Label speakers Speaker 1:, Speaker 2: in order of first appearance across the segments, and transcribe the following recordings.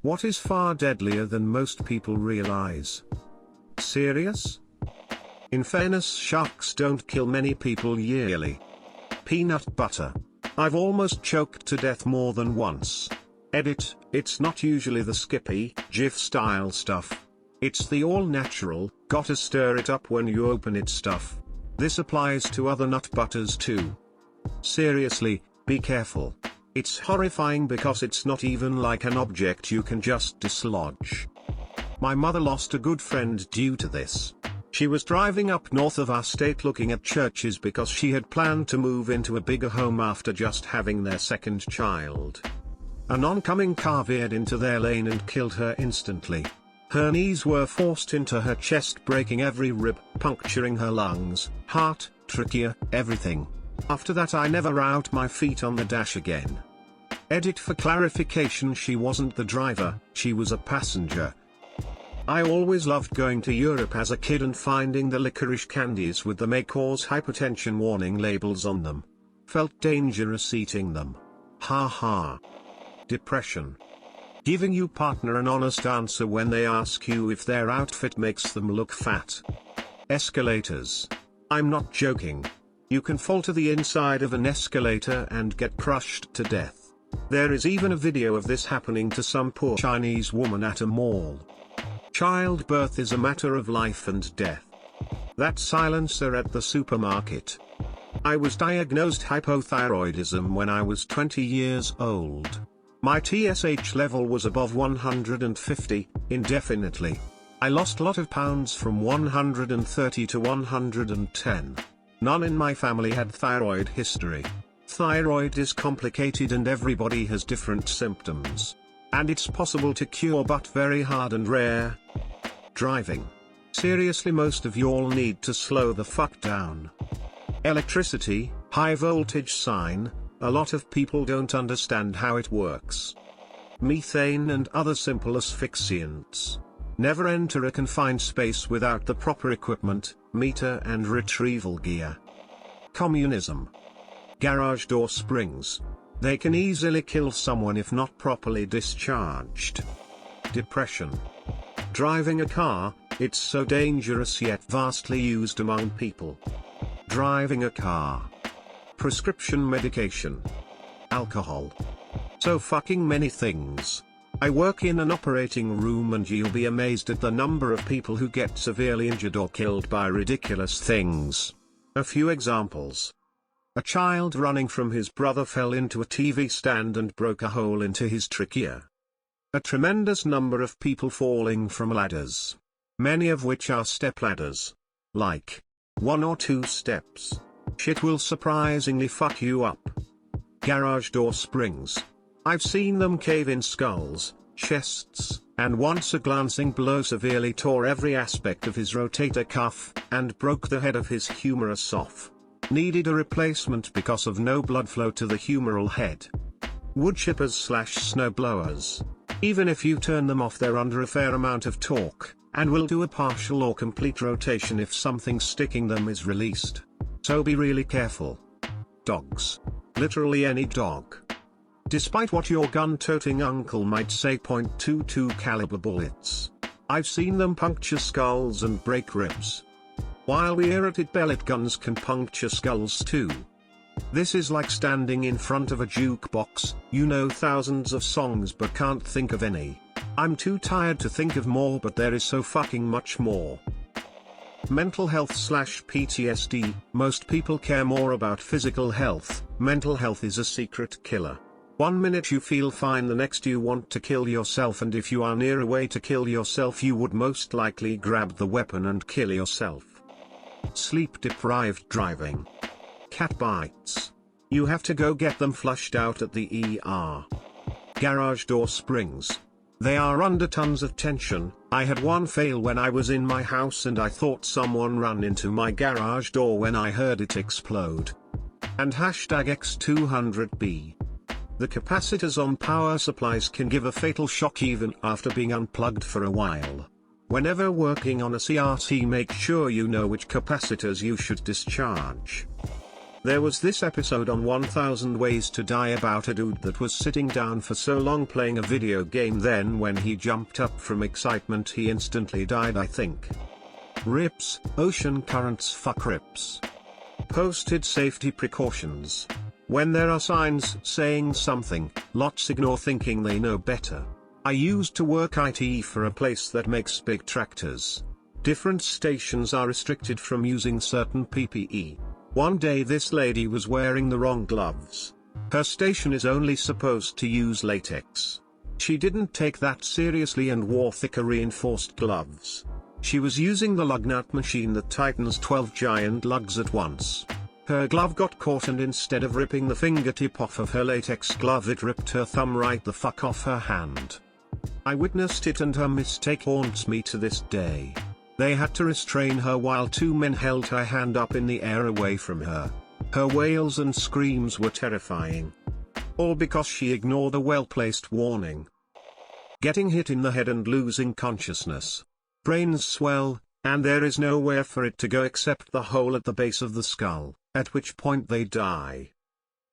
Speaker 1: What is far deadlier than most people realize? Serious? In fairness, sharks don't kill many people yearly. Peanut butter. I've almost choked to death more than once. Edit, it's not usually the Skippy, GIF style stuff. It's the all-natural, gotta stir it up when you open it stuff. This applies to other nut butters too. Seriously, be careful. It's horrifying because it's not even like an object you can just dislodge. My mother lost a good friend due to this. She was driving up north of our state looking at churches because she had planned to move into a bigger home after just having their second child. An oncoming car veered into their lane and killed her instantly. Her knees were forced into her chest, breaking every rib, puncturing her lungs, heart, trachea, everything. After that I never out my feet on the dash again. Edit, for clarification, she wasn't the driver, she was a passenger. I always loved going to Europe as a kid and finding the licorice candies with the may cause hypertension warning labels on them. Felt dangerous eating them. Ha ha. Depression. Giving your partner an honest answer when they ask you if their outfit makes them look fat. Escalators. I'm not joking. You can fall to the inside of an escalator and get crushed to death. There is even a video of this happening to some poor Chinese woman at a mall. Childbirth is a matter of life and death. That silencer at the supermarket. I was diagnosed hypothyroidism when I was 20 years old. My TSH level was above 150, indefinitely. I lost a lot of pounds from 130 to 110. None in my family had thyroid history. Thyroid is complicated and everybody has different symptoms. And it's possible to cure but very hard and rare. Driving. Seriously, most of y'all need to slow the fuck down. Electricity, high voltage sign. A lot of people don't understand how it works. Methane and other simple asphyxiants. Never enter a confined space without the proper equipment, meter and retrieval gear. Communism. Garage door springs. They can easily kill someone if not properly discharged. Depression. Driving a car, it's so dangerous yet vastly used among people. Driving a car. Prescription medication. Alcohol. So fucking many things. I work in an operating room and you'll be amazed at the number of people who get severely injured or killed by ridiculous things. A few examples. A child running from his brother fell into a TV stand and broke a hole into his trachea. A tremendous number of people falling from ladders. Many of which are step ladders. Like 1 or 2 steps. Shit will surprisingly fuck you up. Garage door springs. I've seen them cave in skulls, chests, and once a glancing blow severely tore every aspect of his rotator cuff, and broke the head of his humerus off. Needed a replacement because of no blood flow to the humeral head. Wood chippers / snowblowers. Even if you turn them off, they're under a fair amount of torque, and will do a partial or complete rotation if something sticking them is released. So be really careful. Dogs. Literally any dog. Despite what your gun-toting uncle might say, .22 caliber bullets. I've seen them puncture skulls and break ribs. While we are at it, pellet guns can puncture skulls too. This is like standing in front of a jukebox, you know thousands of songs but can't think of any. I'm too tired to think of more, but there is so fucking much more. Mental health / PTSD. Most people care more about physical health. Mental health is a secret killer. 1 minute you feel fine, the next you want to kill yourself, and if you are near a way to kill yourself you would most likely grab the weapon and kill yourself. Sleep-deprived driving. Cat bites. You have to go get them flushed out at the ER. Garage door springs. They are under tons of tension. I had one fail when I was in my house and I thought someone ran into my garage door when I heard it explode. And #X200B. The capacitors on power supplies can give a fatal shock even after being unplugged for a while. Whenever working on a CRT, make sure you know which capacitors you should discharge. There was this episode on 1000 Ways to Die about a dude that was sitting down for so long playing a video game, then when he jumped up from excitement he instantly died, I think. Rips, ocean currents fuck rips. Posted safety precautions. When there are signs saying something, lots ignore thinking they know better. I used to work IT for a place that makes big tractors. Different stations are restricted from using certain PPE. One day this lady was wearing the wrong gloves. Her station is only supposed to use latex. She didn't take that seriously and wore thicker reinforced gloves. She was using the lug nut machine that tightens 12 giant lugs at once. Her glove got caught, and instead of ripping the fingertip off of her latex glove, it ripped her thumb right the fuck off her hand. I witnessed it, and her mistake haunts me to this day. They had to restrain her while two men held her hand up in the air away from her. Her wails and screams were terrifying. All because she ignored a well-placed warning. Getting hit in the head and losing consciousness. Brains swell, and there is nowhere for it to go except the hole at the base of the skull, at which point they die.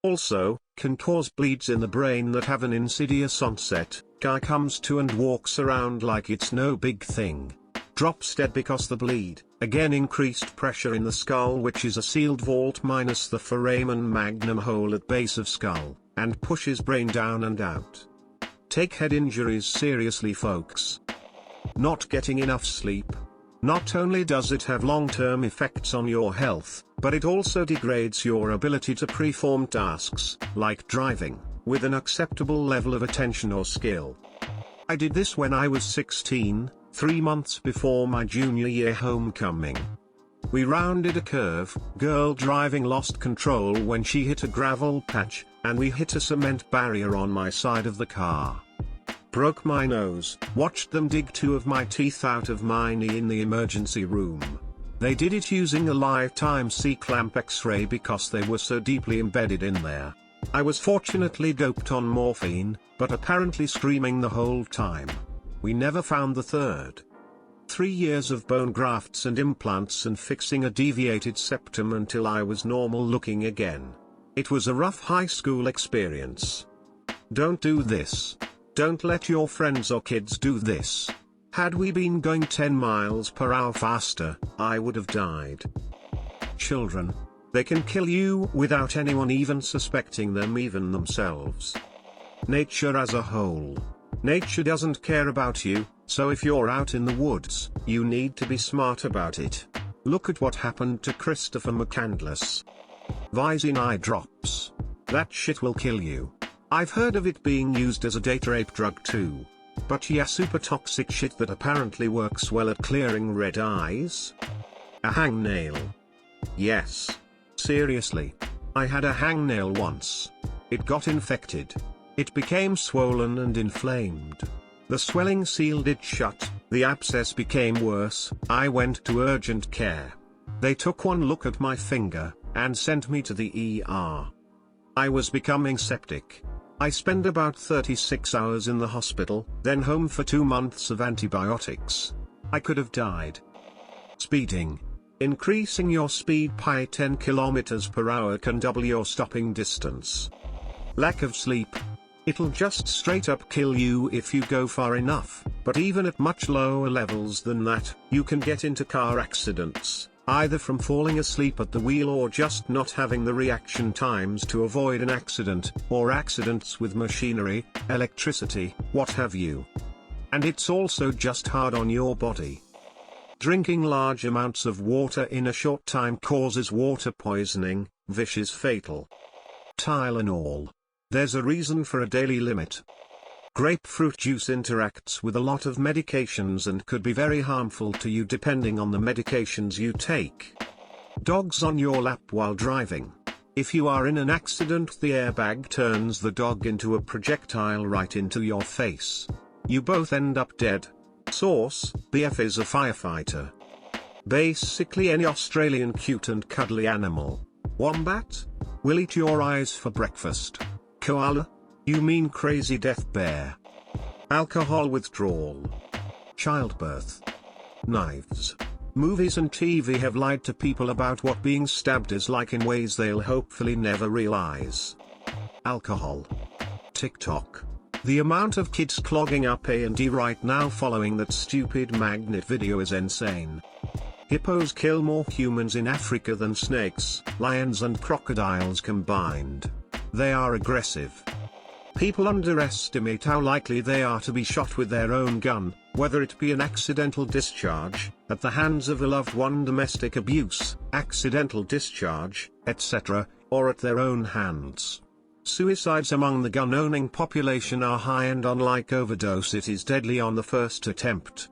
Speaker 1: Also, can cause bleeds in the brain that have an insidious onset. Guy comes to and walks around like it's no big thing. Drops dead because the bleed, again increased pressure in the skull, which is a sealed vault minus the foramen magnum hole at base of skull, and pushes brain down and out. Take head injuries seriously, folks. Not getting enough sleep. Not only does it have long-term effects on your health, but it also degrades your ability to perform tasks, like driving, with an acceptable level of attention or skill. I did this when I was 16, 3 months before my junior year homecoming. We rounded a curve, girl driving lost control when she hit a gravel patch, and we hit a cement barrier on my side of the car. Broke my nose, watched them dig 2 of my teeth out of my knee in the emergency room. They did it using a lifetime C-clamp X-ray because they were so deeply embedded in there. I was fortunately doped on morphine, but apparently screaming the whole time. We never found the third. 3 years of bone grafts and implants and fixing a deviated septum until I was normal looking again. It was a rough high school experience. Don't do this. Don't let your friends or kids do this. Had we been going 10 miles per hour faster, I would have died. Children. They can kill you without anyone even suspecting them, even themselves. Nature as a whole. Nature doesn't care about you, so if you're out in the woods, you need to be smart about it. Look at what happened to Christopher McCandless. Visine eye drops. That shit will kill you. I've heard of it being used as a date rape drug too. But yeah, super toxic shit that apparently works well at clearing red eyes. A hangnail. Yes. Seriously. I had a hangnail once. It got infected. It became swollen and inflamed. The swelling sealed it shut, the abscess became worse. I went to urgent care. They took one look at my finger, and sent me to the ER. I was becoming septic. I spent about 36 hours in the hospital, then home for 2 months of antibiotics. I could have died. Speeding. Increasing your speed by 10 km per hour can double your stopping distance. Lack of sleep. It'll just straight up kill you if you go far enough, but even at much lower levels than that, you can get into car accidents, either from falling asleep at the wheel or just not having the reaction times to avoid an accident, or accidents with machinery, electricity, what have you. And it's also just hard on your body. Drinking large amounts of water in a short time causes water poisoning, which is fatal. Tylenol. There's a reason for a daily limit. Grapefruit juice interacts with a lot of medications and could be very harmful to you depending on the medications you take. Dogs on your lap while driving. If you are in an accident, the airbag turns the dog into a projectile right into your face. You both end up dead. Source: BF is a firefighter. Basically any Australian cute and cuddly animal. Wombat? Will eat your eyes for breakfast. Koala? You mean crazy death bear. Alcohol withdrawal. Childbirth. Knives. Movies and TV have lied to people about what being stabbed is like in ways they'll hopefully never realize. Alcohol. TikTok. The amount of kids clogging up A&E right now following that stupid magnet video is insane. Hippos kill more humans in Africa than snakes, lions and crocodiles combined. They are aggressive. People underestimate how likely they are to be shot with their own gun, whether it be an accidental discharge, at the hands of a loved one, domestic abuse, accidental discharge, etc., or at their own hands. Suicides among the gun-owning population are high, and unlike overdose, it is deadly on the first attempt.